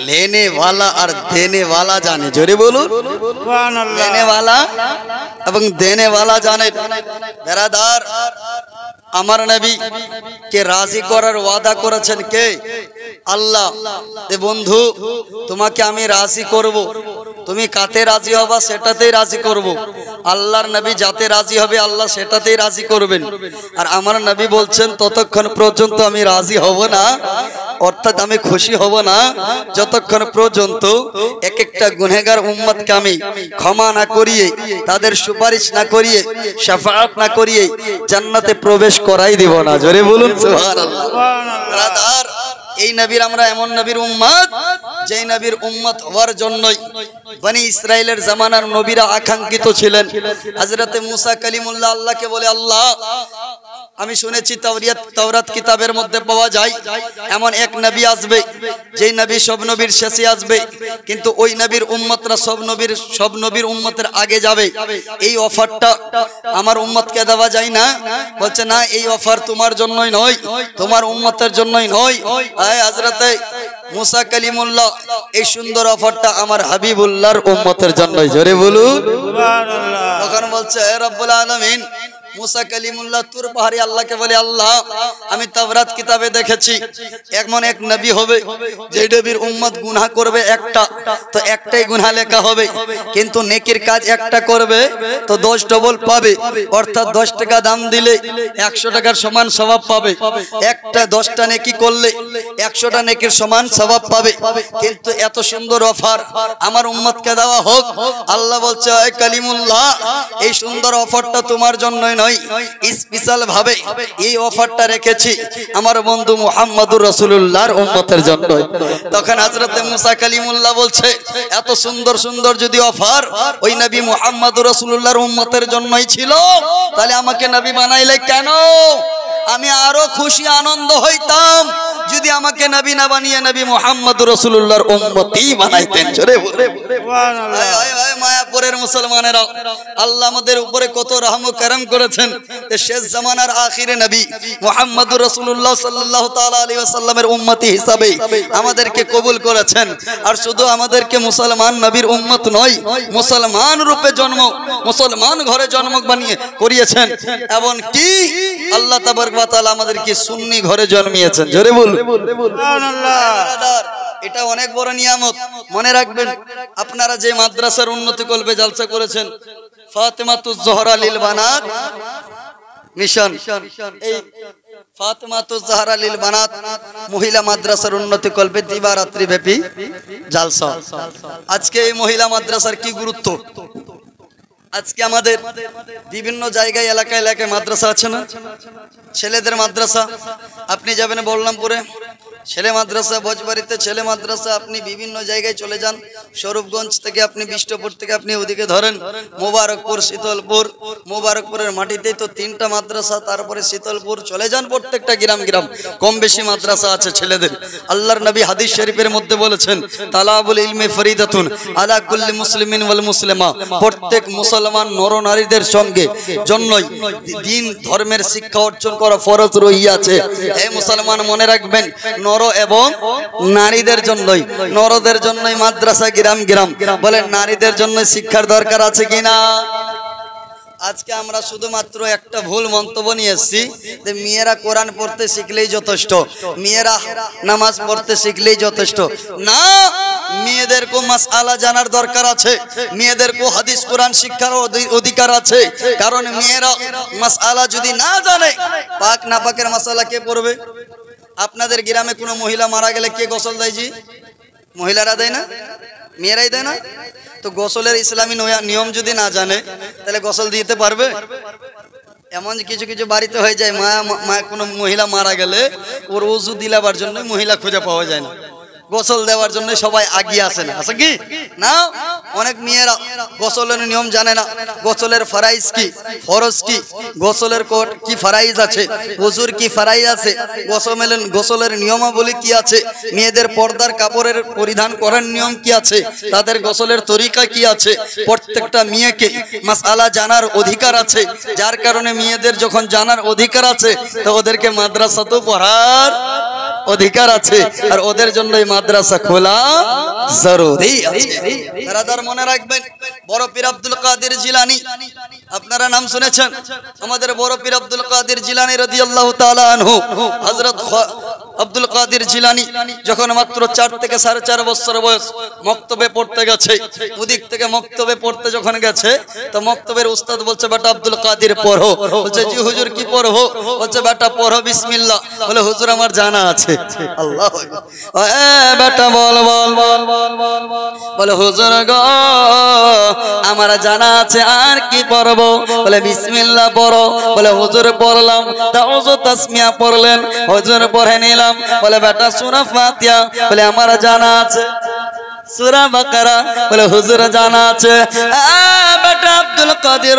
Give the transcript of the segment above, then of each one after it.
लेने वाला और देने वाला जाने जोरे बोलो लेने वाला एवं देने वाला जाने बेरादार আমার নবী কে রাজি করার ওয়াদা করেছেন কে আল্লাহ এ বন্ধু তোমাকে আমি রাজি করব তুমি কাতে রাজি হবা সেটাতেই রাজি করব আল্লাহর নবী যাতে রাজি হবে আল্লাহ সেটাতেই রাজি করবেন আর আমার নবী বলছেন ততক্ষণ পর্যন্ত আমি রাজি হব না অর্থাৎ আমি খুশি হব না যতক্ষণ পর্যন্ত এক একটা গুনাহগার উম্মতকে আমি ক্ষমা না করিয়ে তাদের সুপারিশ না করিয়ে শাফাআত না করিয়ে জান্নাতে প্রবেশ করাই দিব না জোরে বলুন সুবহানাল্লাহ ব্রাদার এই নবীর আমরা এমন নবীর উম্মত যেই নবীর উম্মত হওয়ার জন্যই বনি ইসরাইলের জামানার নবীরা আকাঙ্ক্ষিত ছিলেন হযরতে মুসা কালিমুল্লাহ আল্লাহকে বলে আল্লাহ আমি শুনেছি তাওরাত কিতাবের মধ্যে পাওয়া যায় এমন এক নবী আসবে যেই নবী সব নবীর শেষে আসবে কিন্তু ওই নবীর উম্মতরা সব নবীর উম্মতের আগে যাবে এই অফারটা আমার উম্মতকে দেওয়া যায় না বলছে না এই অফার তোমার জন্যই নয় তোমার উম্মতের জন্যই নয় আয় হযরতে মুসা কালিমুল্লাহ এই সুন্দর অফারটা আমার হাবিবুল্লাহর উম্মতের জন্যই জোরে বলুন সুবহানাল্লাহ তখন বলছে হে রব্বুল আলামিন মুসা কালিমুল্লাহ তুর পাহাড়ি আল্লাহকে বলে আল্লাহ আমি তাওরাত কিতাবে দেখেছি এমন এক নবী হবে যে নবীর উম্মত গুনাহ করবে একটা তো একটাই গুনাহ লেখা হবে কিন্তু নেকির কাজ একটা করবে তো 10 ডবল পাবে অর্থাৎ 10 টাকা দাম দিলে 100 টাকার সমান সওয়াব পাবে একটা 10টা নেকি করলে 100টা নেকির সমান সওয়াব পাবে কিন্তু এত সুন্দর অফার আমার উম্মতকে দেওয়া হোক আল্লাহ বলছে হে কালিমুল্লাহ এই সুন্দর অফারটা তোমার জন্যই নয় স্পেশাল ভাবে এই অফারটা রেখেছি আমার বন্ধু মুহাম্মদুর রাসূলুল্লাহর উম্মতের জন্য তখন হযরতে মুসা কালিমুল্লাহ বলছে এত সুন্দর সুন্দর যদি অফার ওই নবী মুহাম্মদুর রাসূলুল্লাহর উম্মতের জন্যই ছিল তাহলে আমাকে নবী বানাইলে কেন আমি আরো খুশি আনন্দ হইতাম যদি আমাকে নবী না বানিয়ে নবী মুহাম্মদুর রাসূলুল্লাহর উম্মতি বানাইতেন জোরে সুবহানাল্লাহ আয় মায়াপুরের মুসলমানেরা আল্লাহ আমাদের উপরে কত রহম ও করম করেছেন এই শেষ জামানার আখিরে নবী মুহাম্মদুর রাসূলুল্লাহ সাল্লাল্লাহু তাআলা আলাইহি ওয়াসাল্লামের উম্মতি হিসাবে আমাদেরকে কবুল করেছেন আর শুধু আমাদেরকে মুসলমান নবীর উম্মত নয় মুসলমান রূপে জন্ম মুসলমান ঘরে জন্ম বানিয়ে করিয়েছেন এবং কি আল্লাহ তাবারক ওয়া তাআলা আমাদেরকে সুন্নি ঘরে জন্মিয়েছেন জোরে বল সুবহানাল্লাহ এটা অনেক বড় নিয়ামত মনে রাখবেন আপনারা যে মাদ্রাসার উন্নতি কল্পে জলসা করেছেন ফাতেমাতুজ জোহরা লিল বানাত মিশন এই ফাতেমাতুজ জোহরা লিল বানাত মহিলা মাদ্রাসার উন্নতি কল্পে দিবারাত্রি ব্যাপী জলসা আজকে এই মহিলা মাদ্রাসার কি গুরুত্ব আজকে আমাদের বিভিন্ন জায়গায় এলাকায় এলাকায় মাদ্রাসা আছে না ছেলেদের মাদ্রাসা আপনি যাবেন বলরামপুরে ছেলে মাদ্রাসা বজবাড়িতে ছেলে মাদ্রাসা আপনি বিভিন্ন জায়গায় চলে যান স্বরূপগঞ্জ থেকে আপনি বিষ্টপুর থেকে আপনি ওদিকে ধরেন মোবারকপুর শীতলপুর মোবারকপুরের মাটিতেই তো 3টা মাদ্রাসা তারপরে শীতলপুর চলে যান প্রত্যেকটা গ্রাম গ্রাম কম বেশি মাদ্রাসা আছে ছেলেদের আল্লাহর নবী হাদিস শরীফের মধ্যে বলেছেন তালাবুল ইলমি ফরিদাতুন আলা কুল্লি মুসলিমিন ওয়াল মুসলিমা প্রত্যেক মুসলমান নর নারীদের সঙ্গে জন্যই দ্বীন ধর্মের শিক্ষা অর্জন করা ফরজ রহিয়াছে হে মুসলমান মনে রাখবেন নর এবং নারীদের জন্যই নরদের জন্যই মাদ্রাসা গ্রাম গ্রাম বলেন নারীদের জন্য শিক্ষার দরকার আছে কিনা আজকে আমরা শুধুমাত্র একটা ভুল মন্তব্য নিয়ে এসেছি যে মেয়েরা কোরআন পড়তে শিখলেই যথেষ্ট মেয়েরা নামাজ পড়তে শিখলেই যথেষ্ট না মেয়েদেরকে মাসআলা জানার দরকার আছে মেয়েদেরকে হাদিস কোরআন শিক্ষার অধিকার আছে কারণ মেয়েরা মাসআলা যদি না জানে পাক না পাকের মাসআলা কে পড়বে আপনাদের গ্রামে কোনো মহিলা মারা গেলে কে গোসল দেয় জি মহিলারা দেয় না মেয়েরাই দেয় না তো গোসলের ইসলামী নিয়ম যদি না জানে তাহলে গোসল দিতে পারবে এমন কিছু কিছু বাড়িতে হয়ে যায় মা কোনো মহিলা মারা গেলে ওর ওযু দিলাবার জন্য মহিলা খুঁজে পাওয়া যায় না গোসল দেওয়ার জন্য সবাই আগিয়ে আসে না আছে কি না অনেক মেয়েরা গোসলের নিয়ম জানে না গোসলের ফরাইজ কি ফরজ কি গোসলের কোট কি ফরাইজ আছে ওযুর কি ফরাইজ আছে গোসলের নিয়মাবলী কি আছে মেয়েদের পর্দার কাপড়ের পরিধান করার নিয়ম কি আছে তাদের গোসলের তরিকা কি আছে প্রত্যেকটা মেয়েকে মাসআলা জানার অধিকার আছে যার কারণে মেয়েদের যখন জানার অধিকার আছে তো ওদেরকে মাদ্রাসাতেও পড়ার অধিকার আছে, আর ওদের জন্য এই মাদ্রাসা খোলা জরুরি আছে। ব্রাদার মনে রাখবেন, বড় পীর আব্দুল কাদের জিলানী, আপনারা নাম শুনেছেন। আমাদের বড় পীর আব্দুল কাদের জিলানী রাদিয়াল্লাহু তাআলা আনহু, হযরত আব্দুল কাদের জিলানী যখন মাত্র 4 থেকে 4.5 বছর বয়স মক্তবে পড়তে গেছে, ওদিক থেকে মক্তবে পড়তে যখন গেছে তো মক্তবের উস্তাদ বলছে বেটা আব্দুল কাদের পড়ো। বলছে জি হুজুর কি পড়বো? বলছে বেটা পড়ো বিসমিল্লাহ। বলে হুজুর আমার জানা আছে। আল্লাহ, বেটা বল বল বল বল বল। বলে হুজুর গো আমার জানা আছে, আর কি পড়বো? বলে বিসমিল্লাহ পড়ো। বলে হুজুর পড়লাম, তাওযু তাসমিয়া পড়লেন, হুজুর পড়ে নিলাম। বলে বেটা সূরা ফাতিহা। বলে আমার জানা আছে। সূরা বাকারা। বলে হুজুর জানা আছে। বেটা আব্দুল কাদের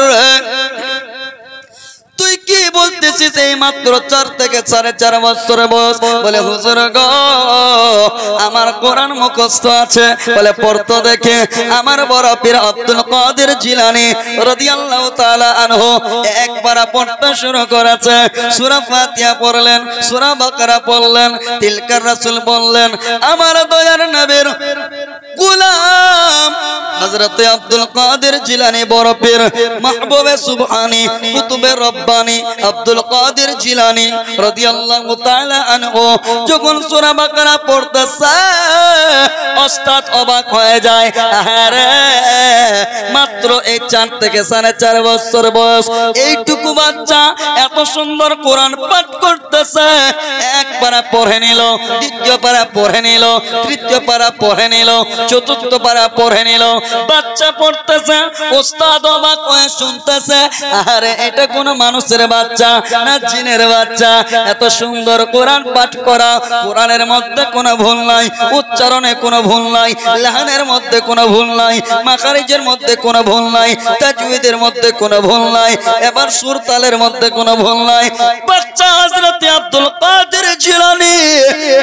তুই কি বলতেছিস? এই মাত্র 4 থেকে 4.5 বছর বয়স। বলে হুজুর গো আমার কোরআন মুখস্থ আছে। বলে পড়তো দেখে। আমার বড় পীর আব্দুল কাদের জিলানী রাদিয়াল্লাহু তাআলা আনহু একবার পড়তে শুরু করেছে। সূরা ফাতিহা পড়লেন, সূরা বাকারা পড়লেন, তিলকার রাসূল বললেন, আমার দয়ার নবীর গোলাম হযরত আব্দুল কাদের জিলানী বড় পীর মাহবুবে সুবহানী কুতুবে রব্বানী আব্দুল কাদের জিলানী রাদিয়াল্লাহু তাআলা আনহু যখন সূরা বাকারা পড়তেছে ওস্তাদ অবাক হয়ে যায়। আরে মাত্র এই 4 থেকে 4.5 বছর বয়স এইটুকু বাচ্চা এত সুন্দর কোরআন পাঠ করতেছে। একবার পড়ে নিল, দ্বিতীয় পারা পড়ে নিল, তৃতীয় পারা পড়ে নিল, চতুর্থ পারা পড়ে নিল। বাচ্চা পড়তেছে, ওস্তাদ অবাক হয়ে শুনতেছে। আরে এটা কোন মানুষের বাচ্চা না জিনের বাচ্চা? এত সুন্দর কোরআন পাঠ করা, কোরআনের মধ্যে কোনো ভুল নাই, উচ্চারণে কোনো ভুল নাই, লাহানের মধ্যে কোনো ভুল নাই, মাখারিজের মধ্যে কোনো ভুল নাই, তাজউইদের মধ্যে কোনো ভুল নাই, এবার সুর তালের মধ্যে কোনো ভুল নাই। বাচ্চা হযরত আব্দুল কাদের জিলানী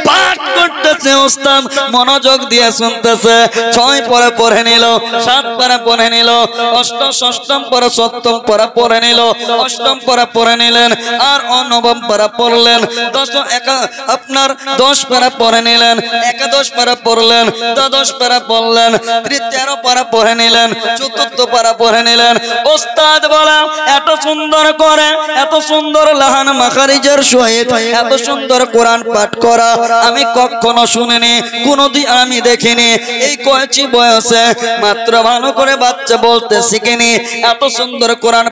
পাঠ করতেছে, ওস্তাদ মনোযোগ দিয়ে শুনতেছে। 6 পারা পড়ে নিল, 7 পারা পড়ে নিল, ষষ্ঠম পারা সপ্তম পারা পড়ে নিল, অষ্টম পারা পড়ে নিলেন, আর নবম পারা পড়লেন, আপনার 10 পারা পড়ে নিলেন, 11 পারা পড়লেন, 12 পারা পড়লেন, 13 পারা পড়ে নিলেন, চতুর্থ পারা পড়ে নিলেন। ওস্তাদ বলা এত সুন্দর করে, এত সুন্দর লাহান মাখারিজের সহিত এত সুন্দর কোরআন পাঠ করা আমি কখনো শুনিনি, কোনদিন আমি দেখিনি। এই কয়েছি বয়সে মাত্র ভালো করে বাচ্চা বলতে শিখেনি, এত সুন্দর কোরআন